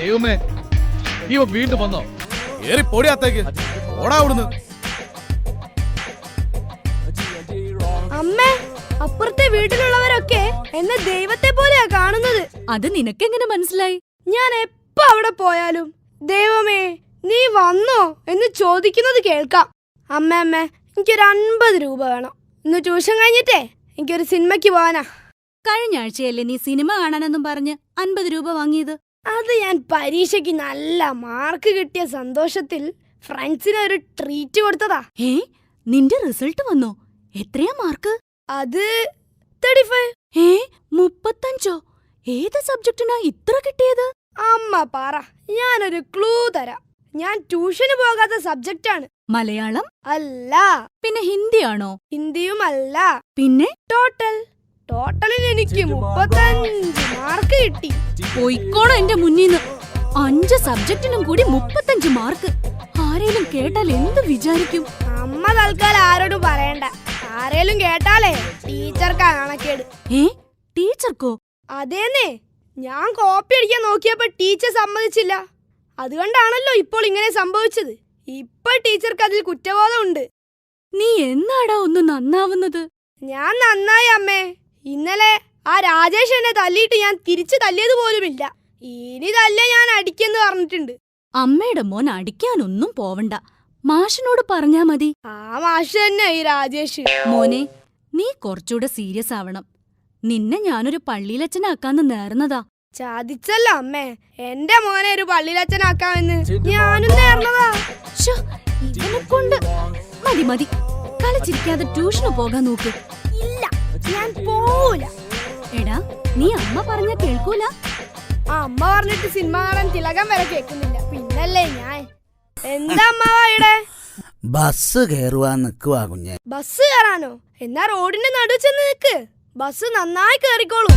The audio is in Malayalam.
ദൈവമേ, ഇവ വീണ്ടും വന്നോ? ഏറി പൊടിയാത്തേക്ക് ഓടാ അവിടുന്ന്. അമ്മേ, അപ്പുറത്തെ വീട്ടിലുള്ളവരൊക്കെ എന്നെ ദൈവത്തെ പോലെയാ കാണുന്നത്. അത് നിനക്കെങ്ങനെ മനസ്സിലായി? ഞാൻ എപ്പോ അവിടെ പോയാലും ദൈവമേ നീ വന്നോ എന്ന് ചോദിക്കുന്നത് കേൾക്കാം. അമ്മ എനിക്കൊരു 50 രൂപ വേണം. ഇന്ന് ട്യൂഷൻ കഴിഞ്ഞിട്ടേ എനിക്കൊരു സിനിമയ്ക്ക് പോവാനാ. കഴിഞ്ഞ ആഴ്ചയല്ലേ നീ സിനിമ കാണാനെന്നും പറഞ്ഞ് 50 രൂപ വാങ്ങിയത്? അത് ഞാൻ പരീക്ഷയ്ക്ക് നല്ല മാർക്ക് കിട്ടിയ സന്തോഷത്തിൽ ഫ്രണ്ട്സിന് ഒരു ട്രീറ്റ് കൊടുത്തതാ. നിന്റെ റിസൾട്ട് വന്നോ? എത്രയാ മാർക്ക്? അത് 35. 35? ഏത് സബ്ജക്റ്റിനാ ഇത്ര കിട്ടിയത്? അമ്മ പറ, ഞാനൊരു ക്ലൂ തരാം. ഞാൻ ട്യൂഷന് പോകാത്ത സബ്ജക്റ്റാണ്. മലയാളം അല്ല. പിന്നെ ഹിന്ദിയാണോ? ഹിന്ദിയും അല്ല. പിന്നെ ടോട്ടലിൽ എനിക്ക് 35 മാർക്ക് കിട്ടി. പോയിക്കോളോ എന്റെ മുന്നീന്ന്. 5 സബ്ജക്റ്റിനും കൂടി 35 മാർക്ക്. ആരേലും കേട്ടാൽ എന്ത് വിചാരിക്കും? അമ്മ തൽക്കാലം ആരോടും പറയണ്ട. ആരേലും കേട്ടാലേ ടീച്ചർക്കാ കണക്കേട്. ടീച്ചർക്കോ? അതേന്നേ, ഞാൻ കോപ്പി അടിക്കാൻ നോക്കിയപ്പോ ടീച്ചർ സമ്മതിച്ചില്ല. അതുകൊണ്ടാണല്ലോ ഇപ്പോൾ ഇങ്ങനെ സംഭവിച്ചത്. ഇപ്പൊ ടീച്ചർക്ക് അതിൽ കുറ്റബോധമുണ്ട്. നീ എന്നാടാ ഒന്ന് നന്നാവുന്നത്? ഞാൻ നന്നായി അമ്മേ. ഇന്നലെ ആ രാജേഷ് എന്നെ തല്ലിയിട്ട് ഞാൻ തിരിച്ചു തല്ലിയത് പോലുമില്ല. ഇനി തല്ല ഞാൻ അടിക്കെന്ന് പറഞ്ഞിട്ടുണ്ട്. അമ്മയുടെ മോൻ അടിക്കാനൊന്നും പോവണ്ട, മാഷിനോട് പറഞ്ഞാ മതി. ആ മാഷ് തന്നെ ഈ രാജേഷ്. മോനെ, നീ കുറച്ചുകൂടെ സീരിയസ് ആവണം. നിന്നെ ഞാനൊരു പള്ളിയിലച്ഛനാക്കാന്ന് നേർന്നതാ. ചതിച്ചല്ലോ അമ്മേ. എന്റെ മോനെ ഒരു പള്ളിയിലച്ഛനാക്കാമെന്ന് ഞാനും നേർന്നതാ. ഇവനെ കൊണ്ട് മതി. കളിച്ചിരിക്കാതെ ട്യൂഷന് പോകാൻ നോക്ക്. ഇല്ല, ഞാൻ പോവൂല. എടാ, നീ അമ്മ പറഞ്ഞ കേൾക്കൂല? അമ്മ പറഞ്ഞിട്ട് സിനിമ കാണാൻ തിലകം വരെ കേൾക്കുന്നില്ല, പിന്നല്ലേ ഞാൻ. എന്താ അമ്മാവാ? ബസ് കേറുവാൻ നിക്കുവാ കുഞ്ഞെ. ബസ് കയറാനോ? എന്നാ റോഡിന്റെ നടുവ് ചെന്ന് നിക്ക്. ബസ് നന്നായി കേറിക്കോളൂ.